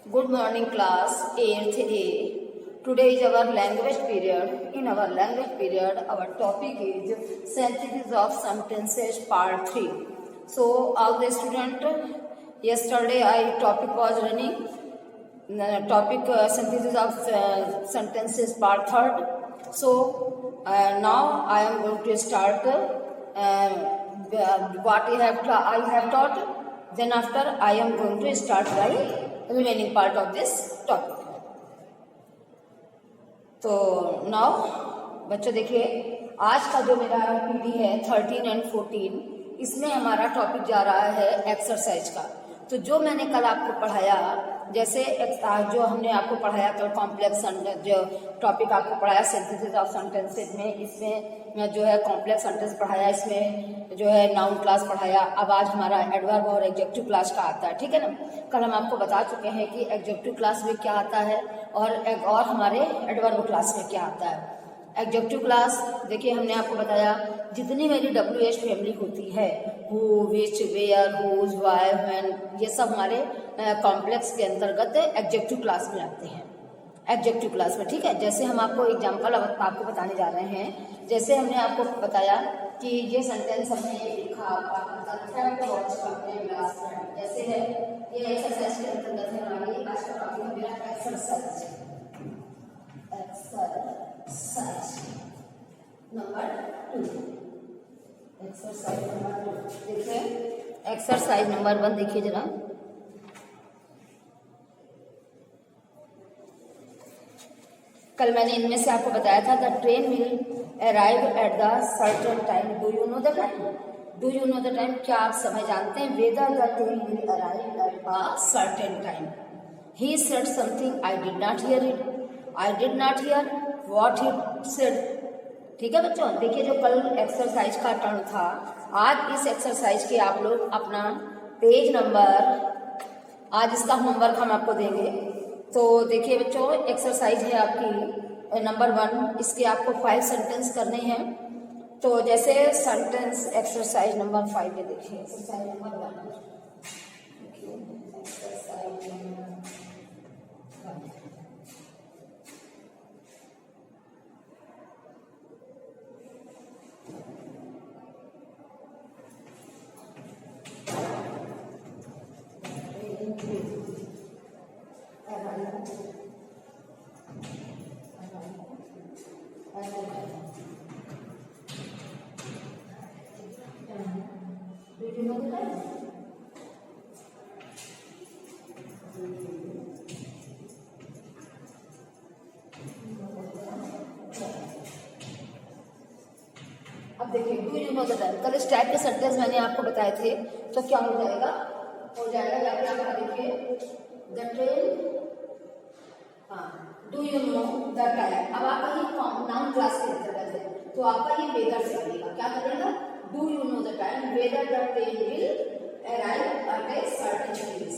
Good morning class 8th A. Today is our language period. In our language period, our topic is synthesis of sentences part 3. So all the student, yesterday topic was running topic synthesis of sentences part 3rd. So now I am going to start what I have taught. Then after I am going to start by remaining part of this topic. तो now बच्चों देखिए, आज का जो मेरा PD है 13 और 14, इसमें हमारा टॉपिक जा रहा है एक्सरसाइज का। तो जो मैंने कल आपको पढ़ाया, जैसे जो हमने आपको पढ़ाया तो कॉम्प्लेक्स जो टॉपिक आपको पढ़ाया सिंथेसिस ऑफ सेंटेंसेस में, इसमें जो है कॉम्प्लेक्स सेंटेंस पढ़ाया, इसमें जो है नाउन क्लास पढ़ाया। अब आज हमारा एडवर्ब और एडजेक्टिव क्लास का आता है, ठीक है ना। कल हम आपको बता चुके हैं कि एडजेक्टिव क्लास में क्या आता है और हमारे एडवर्ब क्लास में क्या आता है। एडजेक्टिव क्लास देखिए, हमने आपको बताया जितनी मेरी WH फैमिली होती है, who, which, where, whose, why, when, ये सब हमारे कॉम्प्लेक्स के अंतर्गत एडजेक्टिव क्लास में आते हैं। एडजेक्टिव क्लास में, ठीक है। जैसे हम आपको एग्जांपल आपको बताने जा रहे हैं। जैसे हमने आपको बताया कि ये सेंटेंस हमने ये लिखा, जैसे है ये एक्सरसाइज के अंतर्गत है हमारी आज का टॉपिक है मेरा एक्सरसाइज नंबर 2। एक्सरसाइज नंबर 2 देखिए, एक्सरसाइज नंबर 1 देखिए जरा। कल मैंने इनमें से आपको बताया था the train will arrive at the certain time. Do you know the time? Do you know the time? क्या आप समय जानते हैं? Whether the train will arrive at a certain time. He said something, I did not here it. I did not here what he said. ठीक है बच्चों, देखिए जो कल एक्सरसाइज का टर्न था, आज इस एक्सरसाइज के आप लोग अपना पेज नंबर, आज इसका होमवर्क हम आपको देंगे। तो देखिए बच्चों, एक्सरसाइज है आपकी नंबर 1, इसके आपको 5 सेंटेंस करने हैं। तो जैसे सेंटेंस एक्सरसाइज नंबर 5 में देखिए, एक्सरसाइज नंबर 1 अब देखिए, do you know the time. कल इस टाइप के सेंटेंस मैंने आपको बताए थे, तो क्या हो जाएगा या क्या देखिए, the train, do you know the time. अब आपका ये नाउन क्लास के अंतर्गत है, तो आपका ये वेदर से बनेगा। क्या करेगा? Do you know the time, whether the train will arrive at a certain place.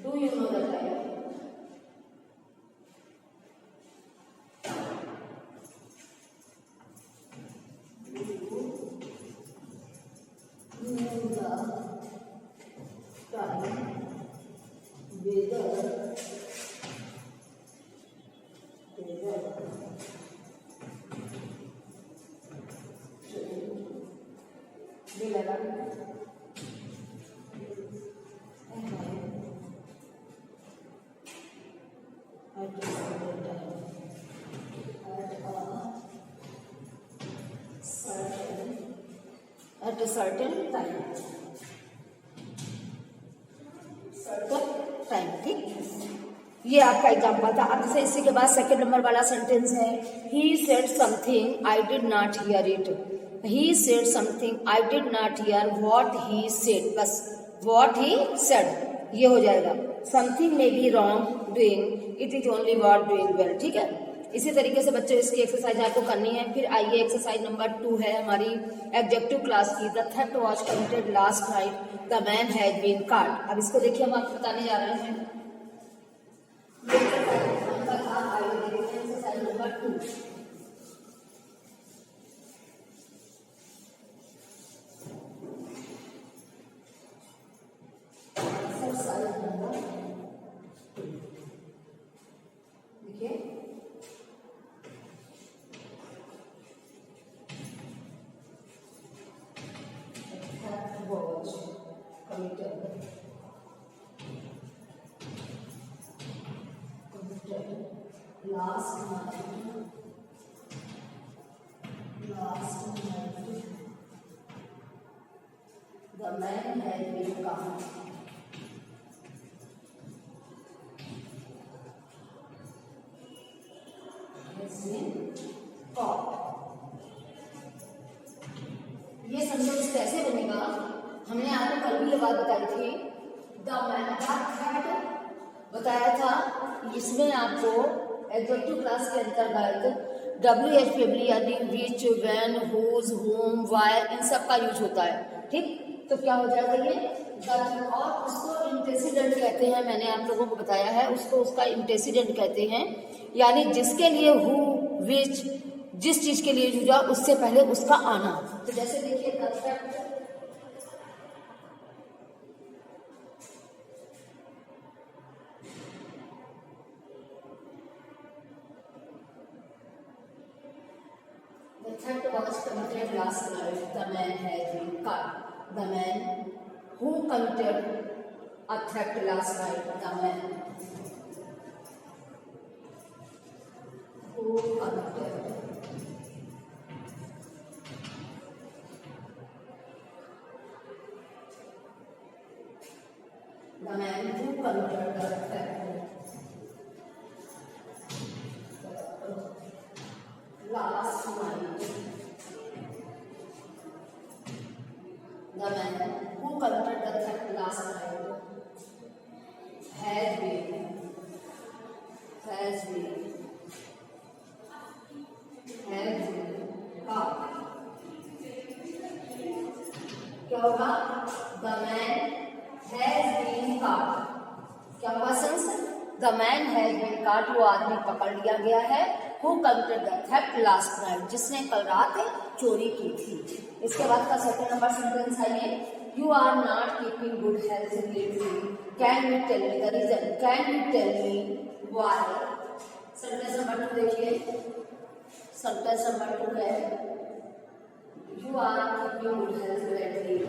Do you know the time. At a certain time, ठीक। ये आपका एग्जाम्पल था। अब से इसी के बाद सेकंड नंबर वाला सेंटेंस है, he said something, I did not hear it। he said something, I did not hear what he said। बस what he said ये हो जाएगा। something may be wrong doing, it is only what doing well। ठीक है, इसी तरीके से बच्चों इसकी एक्सरसाइज आपको करनी है। फिर आइए, एक्सरसाइज नंबर 2 है हमारी एडजेक्टिव क्लास की। The theft was committed last night, the man has been caught. अब इसको देखिए, हम आपको बताने जा रहे हैं। Exercise number 2, last night. The man had been caught. Has been caught. ये सेंटेंस कैसे बनेगा? हमने आपको कल भी ये बात बताई थी, द मैन हैड बताया था। इसमें आपको एडजेक्टिव क्लास के अंतर्गत WH यानी विच, व्हेन, हुज, होम, वाई इन सब का यूज होता है। ठीक, तो क्या हो जाएगा ये और उसको इंटेसिडेंट कहते हैं। मैंने आप लोगों को बताया है, उसको उसका इंटेसिडेंट कहते हैं, यानी जिसके लिए हु, विच, जिस चीज के लिए यूज हुआ उससे पहले उसका आना। तो जैसे देखिए the theft was committed last night. The man has been caught. The man who committed a theft last night. The man who committed the theft last night. The man who committed the theft last night has been caught. क्या होगा? The man has been caught. क्या होगा sense? The man has been caught. वो आदमी पकड़ लिया गया है। Who committed the theft last night? जिसने कल रात चोरी की थी। इसके बाद का सेकंड नंबर सेंटेंस आइए, You are not keeping good health lately. Can you tell me the reason? Can you tell me why? Sentence number 2 देखिए। सेंटेंस नंबर 2 है You are keeping good health lately.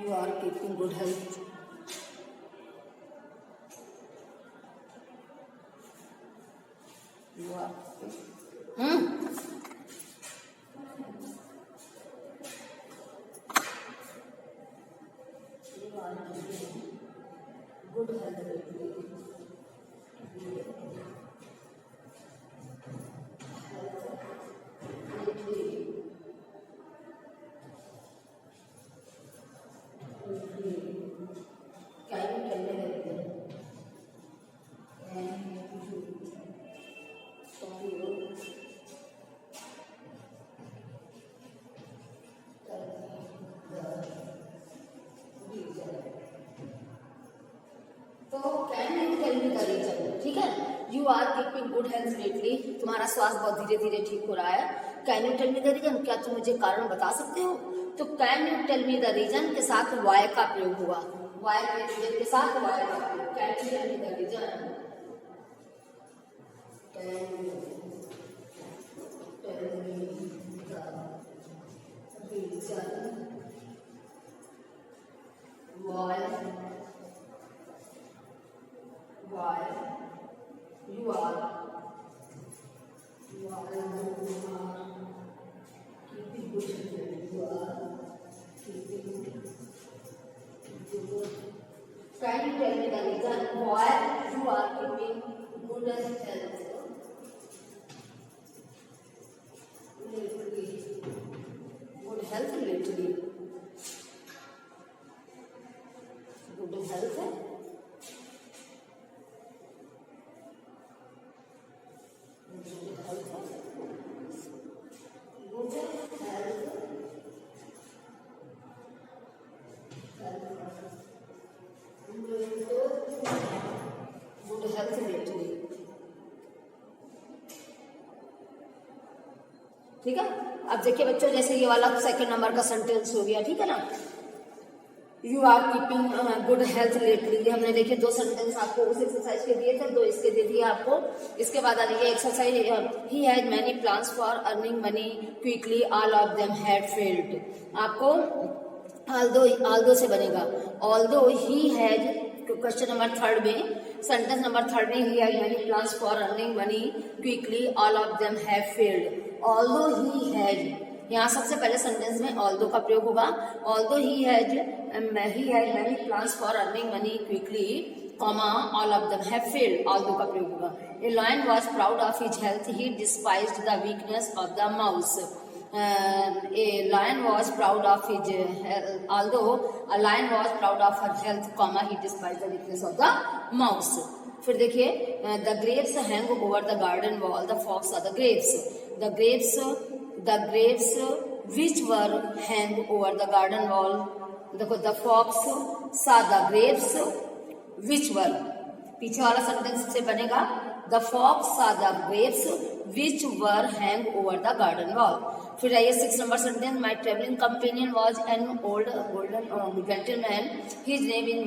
You are keeping good health. You are good health. ठीक है, you are keeping good health lately, तुम्हारा स्वास्थ्य बहुत धीरे धीरे ठीक हो रहा है। Can you tell me the reason, क्या तुम मुझे कारण बता सकते हो? तो can you tell me the reason के साथ वाई का प्रयोग हुआ, वाई के रीजन के साथ वाई का प्रयोग। Can you tell me the reason, can you tell me the reason why you are keeping good health. You are keeping good. Can you tell me the reason why you are keeping good health? Good health lately. Good health है। ठीक है, अब देखिए बच्चों, जैसे ये वाला second number का सेंटेंस हो गया, ठीक है ना। You are keeping good health lately, ये हमने देखिए 2 सेंटेंस आपको उस एक्सरसाइज के दिए थे, 2 इसके दे दिए आपको। इसके बाद आ जाइए exercise, he had many plans for earning money quickly, all of them had failed. आपको ऑल्दो से बनेगा although he has, question number 3 में, सेंटेंस नंबर 3 में, he has many plans for earning money quickly, all of them have failed. Although he has, यहाँ सबसे पहले sentence में although का प्रयोग होगा। Although he has many plans for earning money quickly, comma all of them have failed, although का प्रयोग होगा। A lion was proud of his health, he despised the weakness of the mouse. A lion was proud of his although a lion was proud of her health, comma he despised the weakness of the mouse. फिर देखिए, the grapes hang over the garden wall, the fox saw the grapes. The grapes which were hang over the garden wall, देखो the fox saw the grapes which were, पीछे वाला sentence से बनेगा the fox saw the grapes which were hang over the garden wall। फिर आइए 6 number sentence, my travelling companion was an old golden gentleman, his name is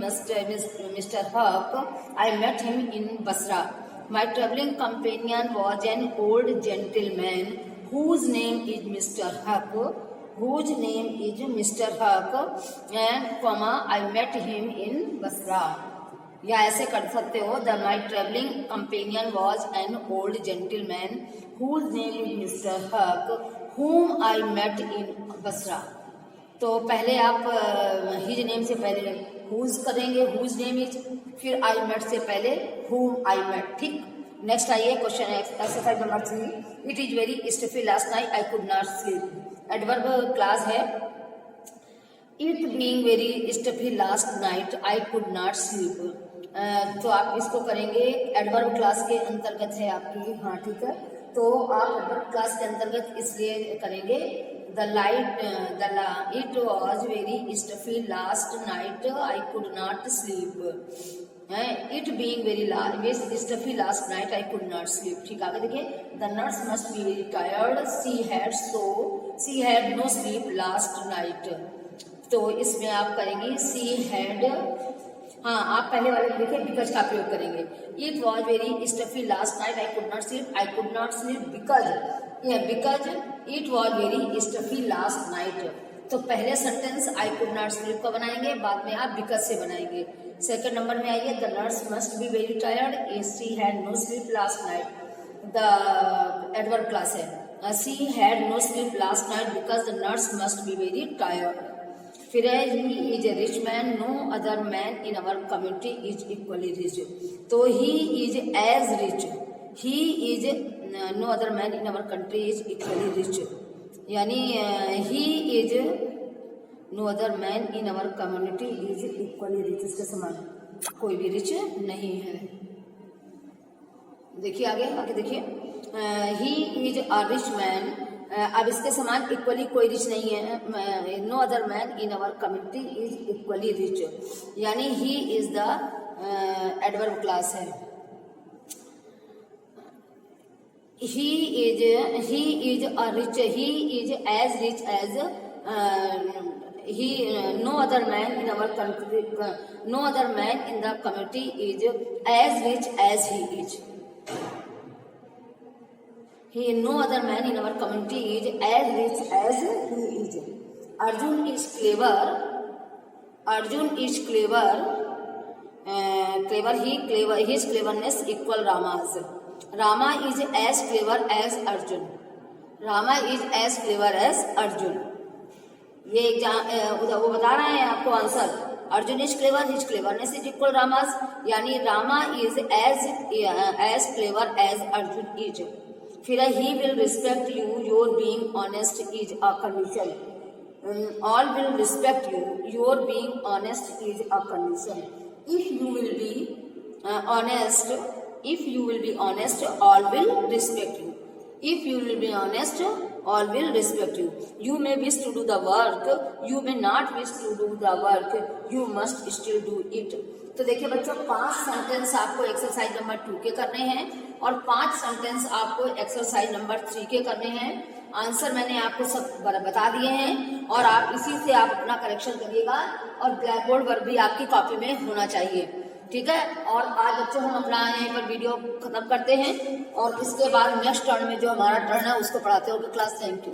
Mister Haq, I met him in Basra. My travelling companion was an old gentleman whose name is Mr. Huck, and comma I met him in Basra। या ऐसे कर सकते हो, the my travelling companion was an old gentleman whose name is Mr. Huck, whom I met in Basra। तो पहले आप his name से पहले हुज करेंगे, हुज नेम इज, फिर आई मेट से पहले whom I met, ठीक। नेक्स्ट आइए question exercise number 3, it is very stuffy last night I could not sleep. Adverb clause है, it being very stuffy last night I could not sleep. तो आप इसको करेंगे, adverb class के अंतर्गत है आपकी, हाँ ठीक है। तो आप एडवर्ब क्लास के अंतर्गत इसलिए करेंगे, it was very stuffy last night I could not sleep. It being very stuffy last night I could not sleep, ठीक। आगे देखिए, the nurse must be very tired, she had no sleep last night. तो इसमें आप करेंगे she had, हाँ आप पहले वाले में देखिए बिकॉज का प्रयोग करेंगे। It was very stuffy last night I could not sleep because it was very stuffy last night. तो पहले sentence I could not sleep का बनाएंगे, बाद में आप बिकॉज से बनाएंगे। सेकंड नंबर में आइए, the nurse must be very tired, she had no sleep last night. The adverb clause है, she had no sleep last night because the nurse must be very tired. फिर है, he is a rich man, no other man in our community is equally rich. तो he is as rich, he is no other man in our country is equally rich, यानी he is no other man in our community is equally rich, उसके समान कोई भी rich नहीं है। देखिए आगे देखिए, he is a rich man, अब इसके समान इक्वली कोई रिच नहीं है। No other man in our community is equally rich, यानी he is the adverb clause है। He is a rich, he is as rich as no other man in our country, no other man in the community is as rich as he is. No other man in our community is as rich as he is. Arjun is clever. His cleverness equal Rama's. Rama is as clever as Arjun. ये वो बता रहे हैं आपको answer. Arjun is clever, his cleverness is equal रामास, यानी Rama is as clever as Arjun is. फिर he will respect you, your being honest is a condition. All will respect you, your being honest is a condition. If you will be honest, all will respect you. If you will be honest, all will respect you. You may wish to do the work, you may not wish to do the work, you must still do it. तो देखिए बच्चों, 5 sentence आपको exercise number 2 के करने हैं और 5 sentence आपको exercise number 3 के करने हैं। आंसर मैंने आपको सब बता दिए हैं और आप इसी से आप अपना करेक्शन करिएगा और ब्लैक बोर्ड वर्क भी आपकी कॉपी में होना चाहिए, ठीक है। और आज बच्चों हम अपना यहीं पर वीडियो खत्म करते हैं और इसके बाद नेक्स्ट टर्न में जो हमारा टर्न है उसको पढ़ाते हैं। Okay class, thank you.